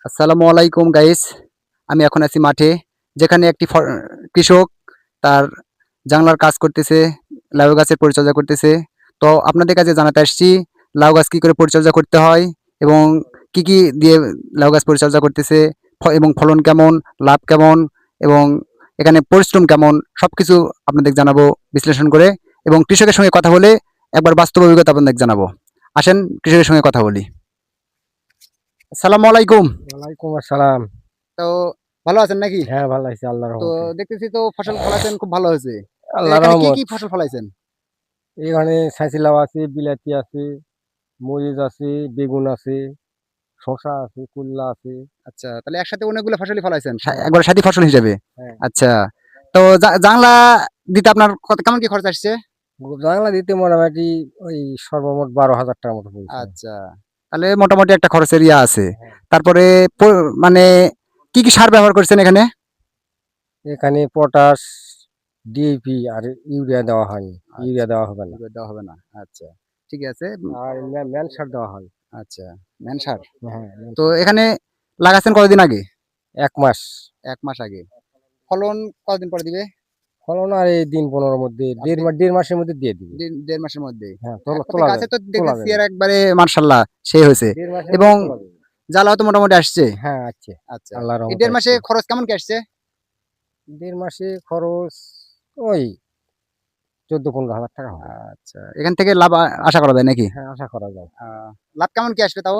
আসসালামু আলাইকুম গাইস। আমি এখন আছি মাঠে, যেখানে একটি কৃষক তার জাংলার কাজ করতেছে, লাউ গাছের পরিচর্যা করতেছে। তো আপনাদের কাছে জানাতে আসছি লাউ গাছ কি করে পরিচর্যা করতে হয় এবং কি দিয়ে লাউ গাছ পরিচর্যা করতেছে, এবং ফলন কেমন, লাভ কেমন এবং এখানে পরিশ্রম কেমন, সবকিছু আপনাদের জানাবো বিশ্লেষণ করে, এবং কৃষকের সঙ্গে কথা বলে একবার বাস্তব অভিজ্ঞতা আপনাদের জানাবো। আসেন কৃষকের সঙ্গে কথা বলি। আসসালামু আলাইকুম। ওয়ালাইকুম আসসালাম। তো ভালো আছেন নাকি? হ্যাঁ, ভালো আছি আল্লাহর তো রহমতে। দেখতেছি তো ফসল ফলাইছেন, খুব ভালো হয়েছে। তো আল্লাহর এখানে কি রহমত। ফসল ফলাইছেন? এখানে ছাইচি লাউ আছে, বিলাতি আছে, মরিচ আছে, বেগুন আছে, শসা আছে, কুল্লা আছে। আচ্ছা, তাহলে একসাথে অনেকগুলো ফসলই ফলাইছেন। হ্যাঁ, একবারে সাথী ফসল হিসেবে। হ্যাঁ। আচ্ছা। তো জাংলা দিতে আপনার কেমন কি খরচ আসছে? জাংলা দিতে মোটামুটি ওই সর্বমোট ১২,০০০ টাকার মতো পড়েছে। আচ্ছা। তাহলে মোটামুটি একটা খরচের ইয়া আছে। হ্যাঁ। তারপরে মানে কি সার ব্যবহার করছেন এখানে? এখানে পটাশ, ডিএপি আর ইউরিয়া দেওয়া হয়নি। ইউরিয়া আচ্ছা, দেওয়া হবে না। এবার দেওয়া হবে না। আচ্ছা, ঠিক আছে। আর ম্যাল সার দেওয়া হয়। আচ্ছা, ম্যান সার। হ্যাঁ, ম্যাল তো সার। এখানে লাগাচ্ছেন কতদিন আগে? ১ মাস। ১ মাস আগে। ফলন কতদিন পরে দিবে? ফলন আর এই দিন ১৫ র মধ্যে আপনি ১.৫ মাসের মধ্যে দিয়ে দিবে। ১.৫ মাসের মধ্যেই। হ্যাঁ, আপনাদের তোলা গাছে যাবে। তো তোলা দেখতেছি যাবে। এর একবারে মার্শাল্লাহ সেই হয়েছে, ১.৫ মাসের এবং মধ্যে তোলা যাবে। জ্বালাও তো মোটামুটি আসছে। হ্যাঁ, আছে। আচ্ছা। আল্লাহর এই রহমতে ১.৫ মাসে আসছে। খরচ কেমন কি আসছে? ১.৫ মাসে খরচ ওই ১৪-১৫,০০০ টাকা হবে। আচ্ছা। এখান থেকে লাভ আশা করা যায় নাকি? হ্যাঁ, আশা করা যায়। আ লাভ কেমন কি আসবে তাও?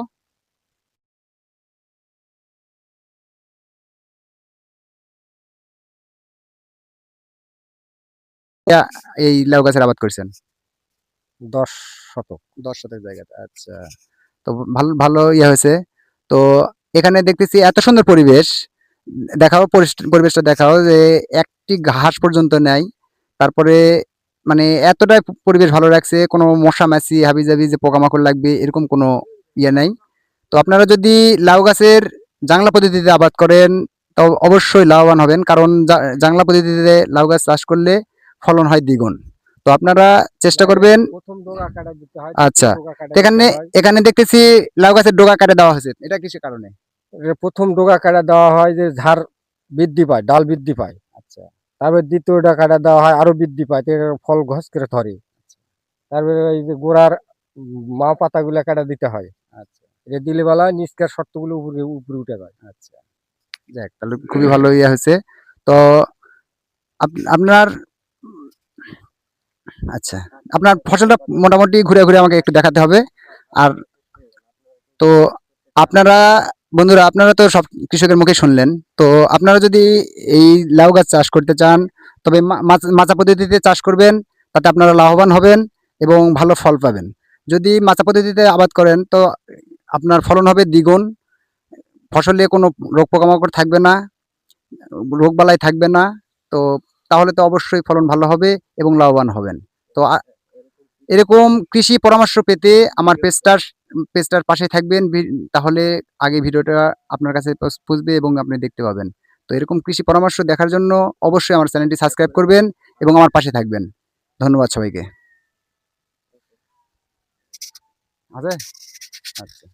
ইয়া এই লাউ গাছের আবাদ করছেন? ১০ শতক। ১০ শতক জায়গাতে। আচ্ছা। তো ভালো ইয়ে হয়েছে। তো এখানে দেখতেছি এত সুন্দর পরিবেশ। দেখাও পরিবেশটা দেখাও যে একটি ঘাস পর্যন্ত নাই। তারপরে মানে এতটাই পরিবেশ ভালো রাখছে, কোনো মশা-মাছি, হাবি-জাবি যে পোকামাকড় লাগবে এরকম কোনো ইয়ে নাই। তো আপনারা যদি লাউ গাছের জাংলা পদ্ধতিতে আবাদ করেন তো অবশ্যই লাভবান হবেন। কারণ জাংলা পদ্ধতিতে লাউ গাছ চাষ করলে ফলন হয় দ্বিগুণ। তো আপনারা চেষ্টা মানে করবেন। ১ম ডোগা কাটা দিতে হয়, ২য় আচ্ছা। ডোগা কাটা তো দিতে এখানে হয়। এখানে দেখতেছি লাউ গাছের ডগা কেটে দেওয়া হয়েছে। এটা কিসের কারণে? ১ম ডোগা কাটা দেওয়া হয় যে ঝাড় বৃদ্ধি পায়, ডাল বৃদ্ধি পায়। আচ্ছা, তারপরে ২য় টা কাটা দেওয়া হয় আরো বৃদ্ধি পায়। তো এর ফল ঘস করে ধরে। তারপরে এই যে গোড়ার মাও পাতাগুলা কাটা দিতে হয়। আচ্ছা, এটা দিলে বেলা নিচকার শর্তগুলো উপরে উপরে উঠে যায়। আচ্ছা। যাক, তাহলে খুবই ভালো ইয়ে হয়েছে। তো আপনার আচ্ছা, আপনার ফসলটা মোটামুটি ঘুরে আমাকে একটু দেখাতে হবে। আর তো আপনারা বন্ধুরা, আপনারা তো সব কৃষকের মুখে শুনলেন। তো আপনারা যদি এই লাউ গাছ চাষ করতে চান, তবে মাচা পদ্ধতিতে চাষ করবেন, তাতে আপনারা লাভবান হবেন এবং ভালো ফল পাবেন। যদি মাচা পদ্ধতিতে আবাদ করেন তো আপনার ফলন হবে দ্বিগুণ, ফসলে কোনো রোগ পোকামাকড় থাকবে না, রোগবালাই থাকবে না। তো তাহলে তো অবশ্যই ফলন ভালো হবে এবং লাভবান হবেন। তো এরকম কৃষি পরামর্শ পেতে আমার পেজটার পাশে থাকবেন। তাহলে আগে ভিডিওটা আপনার কাছে পৌঁছবে এবং আপনি দেখতে পাবেন। তো এরকম কৃষি পরামর্শ দেখার জন্য অবশ্যই আমার চ্যানেলটি সাবস্ক্রাইব করবেন এবং আমার পাশে থাকবেন। ধন্যবাদ সবাইকে। আছে? আচ্ছা।